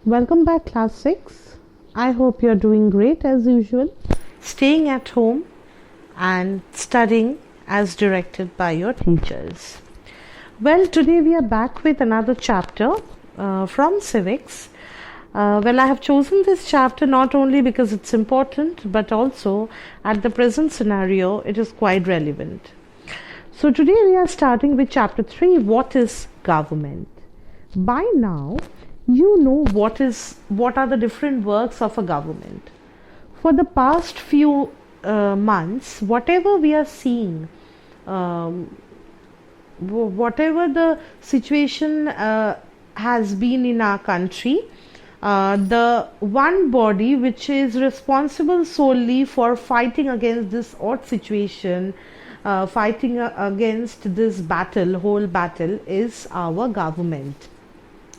Welcome back, class 6. I hope you're doing great as usual, staying at home and studying as directed by your teachers. Well, today we are back with another chapter from civics. I have chosen this chapter not only because it's important, but also at the present scenario, it is quite relevant. So today we are starting with chapter 3, what is government? By now, you know what are the different works of a government. For the past few months, whatever we are seeing, whatever the situation has been in our country, the one body which is responsible solely for fighting against this odd situation, fighting against this whole battle, is our government.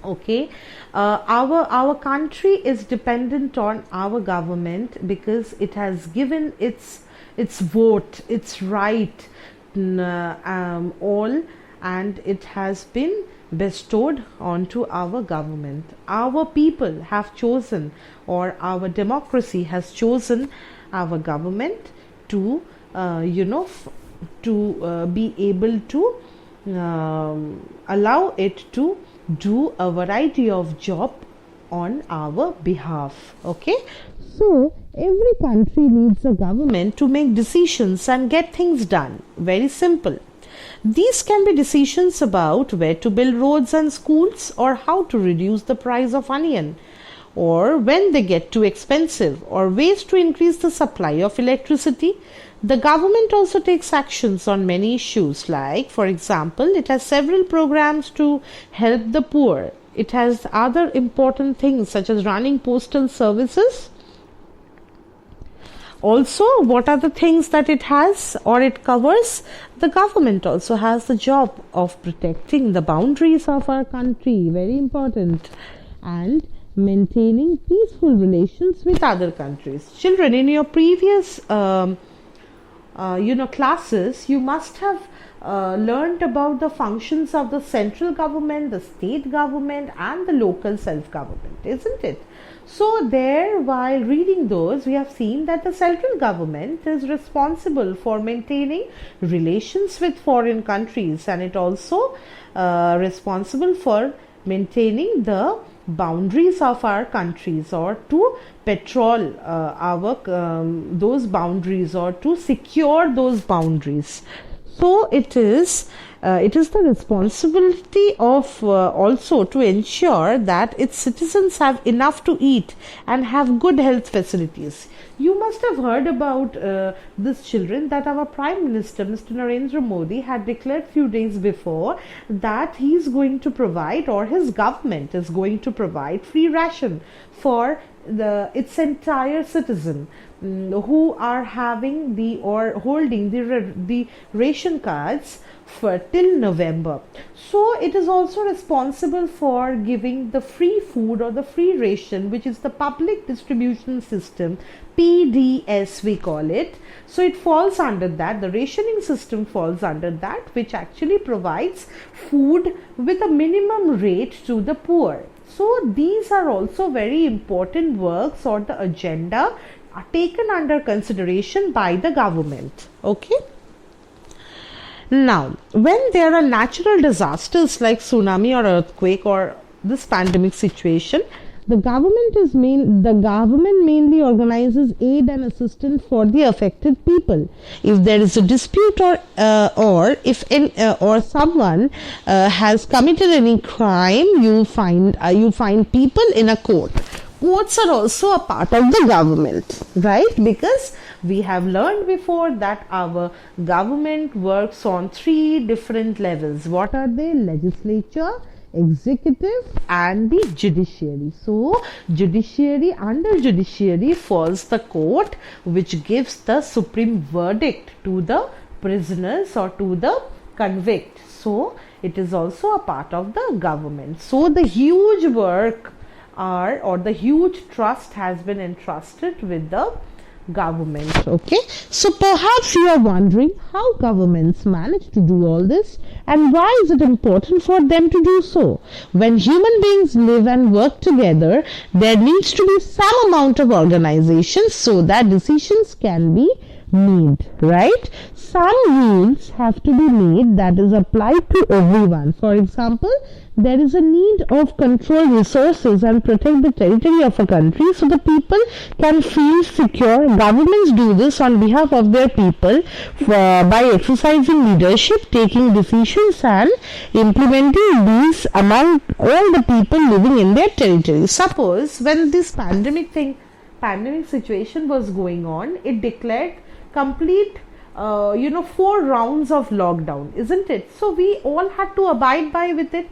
Okay, our country is dependent on our government because it has given its vote, its right, all, and it has been bestowed onto our government. Our people have chosen, or our democracy has chosen, our government to be able to allow it to do a variety of job on our behalf. Okay, so every country needs a government to make decisions and get things done. Very simple. These can be decisions about where to build roads and schools, or how to reduce the price of onion, or when they get too expensive, or ways to increase the supply of electricity. The government also takes actions on many issues, like, for example, it has several programs to help the poor. It has other important things such as running postal services. Also, what are the things that it has or it covers? The government also has the job of protecting the boundaries of our country, very important, and maintaining peaceful relations with other countries. Children, in your previous classes, you must have learned about the functions of the central government, the state government, and the local self-government, isn't it? So there, while reading those, we have seen that the central government is responsible for maintaining relations with foreign countries, and it also responsible for maintaining the boundaries of our countries, or to patrol those boundaries, or to secure those boundaries. So it is the responsibility of also to ensure that its citizens have enough to eat and have good health facilities. You must have heard about this, children, that our Prime Minister, Mr. Narendra Modi, had declared few days before that he is going to provide, or his government is going to provide, free ration for its entire citizen who are having holding the ration cards for till November. So it is also responsible for giving the free food, or the free ration, which is the public distribution system, PDS we call it. So it falls under that, the rationing system falls under that, which actually provides food with a minimum rate to the poor. So these are also very important works, or the agenda are taken under consideration by the government. Okay. Now, when there are natural disasters like tsunami or earthquake or this pandemic situation, the government mainly organizes aid and assistance for the affected people. If there is a dispute, or someone has committed any crime, you find people in a court. Courts are also a part of the government, right? Because we have learned before that our government works on 3 different levels. What are they? Legislature, executive, and the judiciary. So under judiciary falls the court, which gives the supreme verdict to the prisoners or to the convict. So it is also a part of the government. So the huge work or the huge trust has been entrusted with the government. Okay, so perhaps you are wondering how governments manage to do all this and why is it important for them to do so. When human beings live and work together, there needs to be some amount of organization so that decisions can be made, right? Some rules have to be made that is applied to everyone. For example, there is a need of control resources and protect the territory of a country so the people can feel secure. Governments do this on behalf of their people by exercising leadership, taking decisions and implementing these among all the people living in their territory. Suppose when this pandemic situation was going on, it declared complete 4 rounds of lockdown, isn't it? So we all had to abide by with it.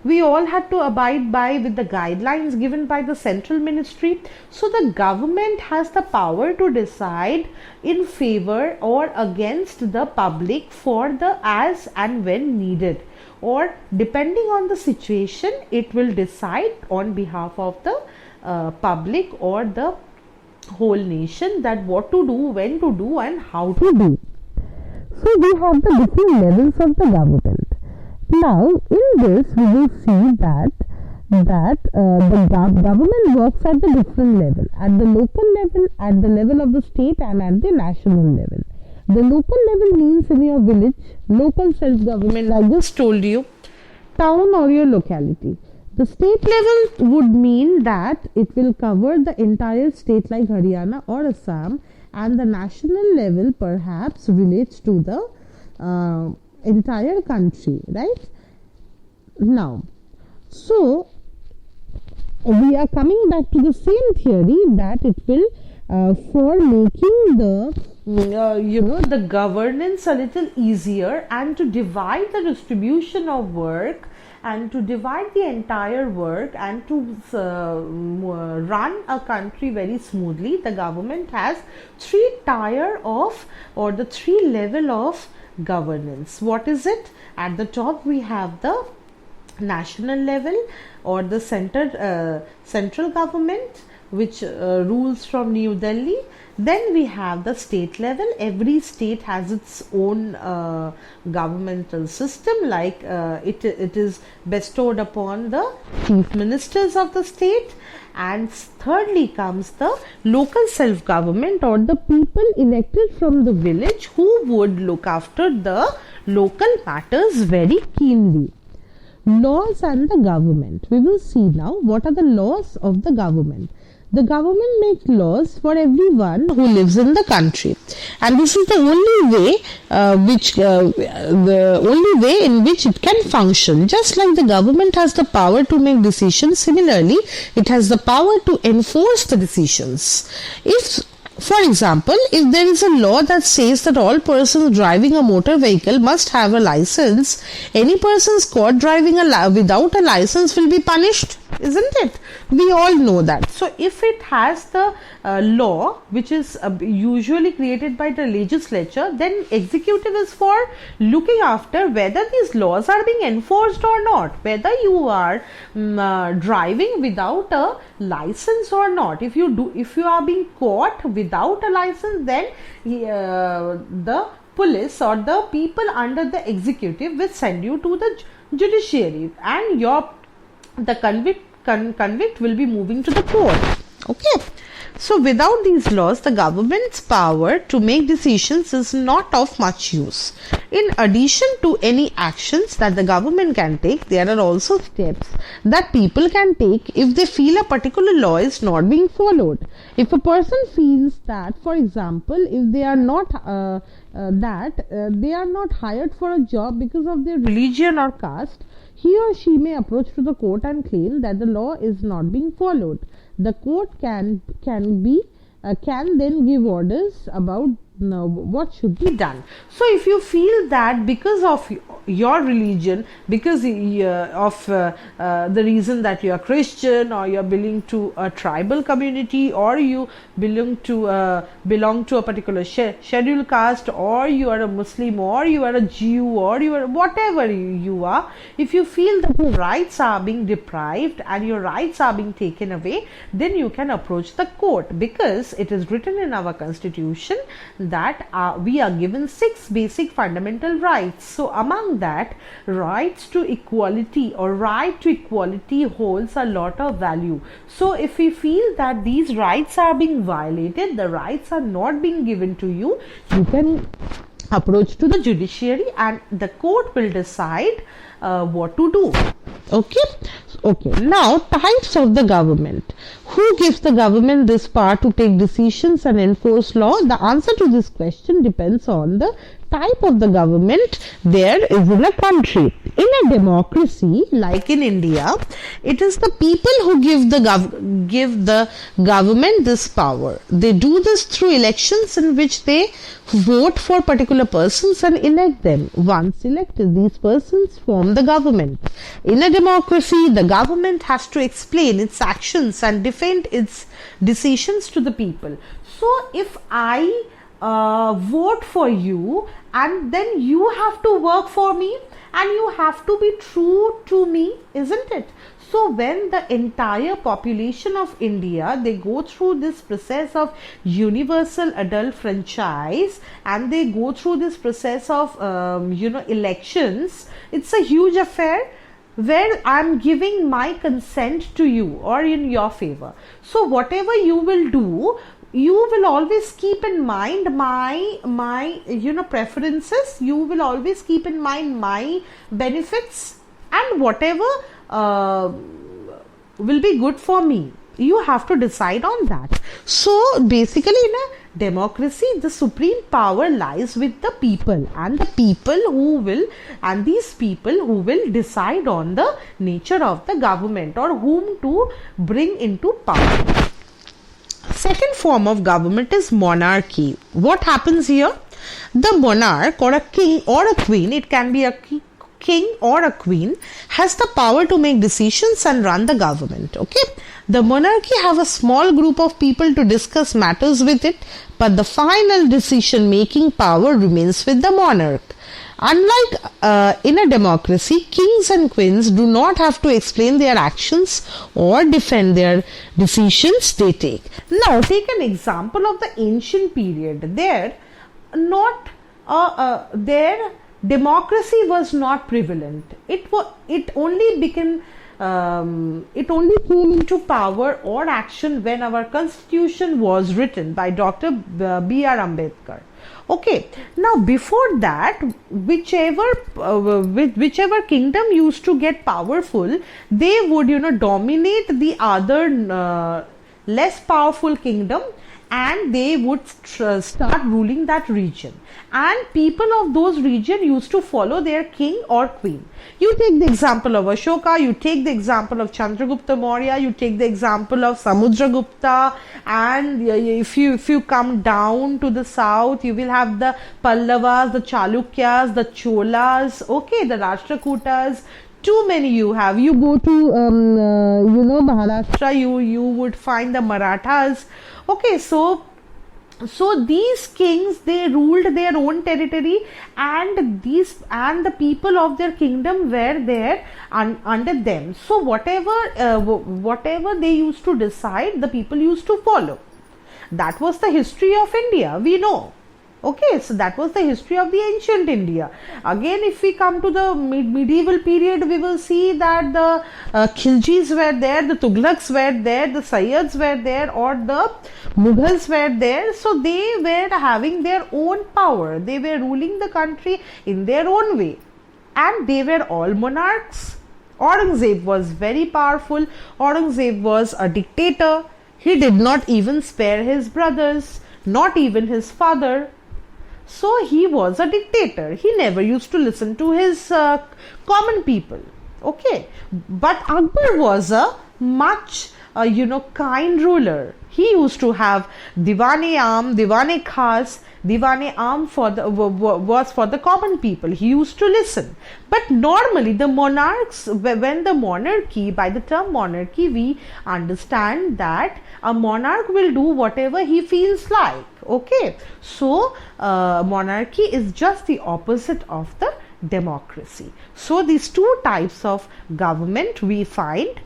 We all had to abide by with the guidelines given by the central ministry. So the government has the power to decide in favor or against the public for the as and when needed, or depending on the situation it will decide on behalf of the public or the whole nation that what to do, when to do and how to do. So we have the different levels of the government. Now in this we will see that the government works at the different level, at the local level, at the level of the state and at the national level. The local level means in your village, local self-government, I just told you, town or your locality. The state level would mean that it will cover the entire state like Haryana or Assam, and the national level perhaps relates to the entire country, right? Now, so we are coming back to the same theory that it will for making the governance a little easier and to divide the distribution of work and to divide the entire work and to run a country very smoothly, the government has 3 tier of or the 3 level of governance. What is it? At the top we have the national level or the central government which rules from New Delhi. Then we have the state level. Every state has its own governmental system, like it is bestowed upon the chief ministers of the state. And thirdly comes the local self-government or the people elected from the village who would look after the local matters very keenly. Laws and the government. We will see now what are the laws of the government. The government makes laws for everyone who lives in the country, and this is the only way in which it can function. Just like the government has the power to make decisions, similarly, it has the power to enforce the decisions. For example, if there is a law that says that all persons driving a motor vehicle must have a license, any person caught driving without a license will be punished, isn't it? We all know that. So if it has the law which is usually created by the legislature, then executive is for looking after whether these laws are being enforced or not, whether you are driving without a license or not. If you are being caught without a license, then the police or the people under the executive will send you to the judiciary, and the convict will be moving to the court. Okay. So without these laws, the government's power to make decisions is not of much use. In addition to any actions that the government can take, there are also steps that people can take if they feel a particular law is not being followed. If a person feels that, for example, if they are not hired for a job because of their religion or caste, he or she may approach to the court and claim that the law is not being followed. The court can then give orders about now what should be done. So if you feel that because of your religion, because of the reason that you are Christian, or you are belonging to a tribal community, or you belong to a particular scheduled caste, or you are a Muslim, or you are a Jew, or you are whatever you are, if you feel that your rights are being deprived and your rights are being taken away, then you can approach the court, because it is written in our constitution that we are given 6 basic fundamental rights. So among that, rights to equality or right to equality holds a lot of value. So if we feel that these rights are being violated, the rights are not being given to you, you can approach to the judiciary and the court will decide what to do. Okay, now types of the government. Who gives the government this power to take decisions and enforce law? The answer to this question depends on the type of the government there is in a country. In a democracy like in India, it is the people who give the government this power. They do this through elections in which they vote for particular persons and elect them. Once elected, these persons form the government. In a democracy, the government has to explain its actions and defend its decisions to the people. So if I vote for you, and then you have to work for me and you have to be true to me, isn't it? So when the entire population of India, they go through this process of universal adult franchise, and they go through this process of elections, it's a huge affair where I'm giving my consent to you or in your favor. So whatever you will do, you will always keep in mind my preferences, you will always keep in mind my benefits, and whatever will be good for me, you have to decide on that. So basically in a democracy, the supreme power lies with the people, and the people who will, and these people who will decide on the nature of the government or whom to bring into power. Second form of government is monarchy. What happens here? The monarch or a king or a queen, it can be a king or a queen, has the power to make decisions and run the government. Okay, the monarchy have a small group of people to discuss matters with it, but the final decision making power remains with the monarch. Unlike in a democracy, kings and queens do not have to explain their actions or defend their decisions they take. Now take an example of the ancient period. There democracy was not prevalent. It only came into power or action when our constitution was written by Dr. B.R. Ambedkar. Okay, now before that, whichever kingdom used to get powerful, they would dominate the other less powerful kingdom, and they would start ruling that region, and people of those region used to follow their king or queen. You take the example of Ashoka, you take the example of Chandragupta Maurya, you take the example of Samudragupta, and if you come down to the south, you will have the Pallavas, the Chalukyas, the Cholas, okay, the Rashtrakutas. Too many you have. You go to Maharashtra, you would find the Marathas. Okay, so these kings, they ruled their own territory, and the people of their kingdom were there under them. So whatever they used to decide, the people used to follow. That was the history of India, we know. Okay, so that was the history of the ancient India. Again, if we come to the medieval period, we will see that the Khiljis were there, the Tughlaqs were there, the Sayyids were there, or the Mughals were there. So they were having their own power. They were ruling the country in their own way, and they were all monarchs. Aurangzeb was very powerful. Aurangzeb was a dictator. He did not even spare his brothers, not even his father. So he was a dictator. He never used to listen to his common people. Okay, but Akbar was a much kind ruler. He used to have Diwane Aam, Diwane Khas. Diwane Aam was for the common people. He used to listen. But normally the monarchs, when the monarchy, by the term monarchy, we understand that a monarch will do whatever he feels like. Okay. So monarchy is just the opposite of the democracy. So these two types of government we find: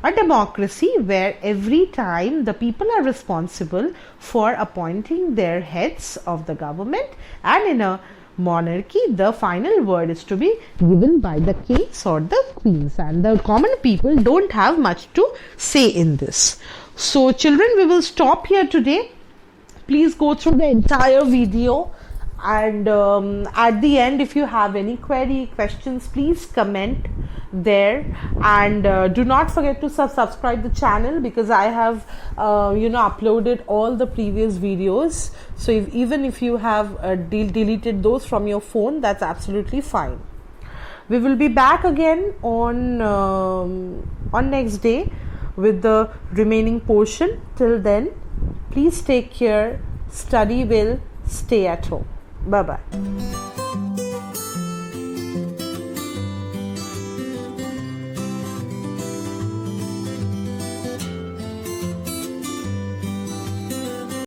a democracy where every time the people are responsible for appointing their heads of the government, and in a monarchy the final word is to be given by the kings or the queens, and the common people don't have much to say in this. So children, we will stop here today. Please go through the entire video, and at the end, if you have any questions, please comment there, and do not forget to subscribe the channel, because I have uploaded all the previous videos. So even if you have deleted those from your phone, that's absolutely fine. We will be back again on next day with the remaining portion. Till then, please take care, study well, stay at home. Bye bye.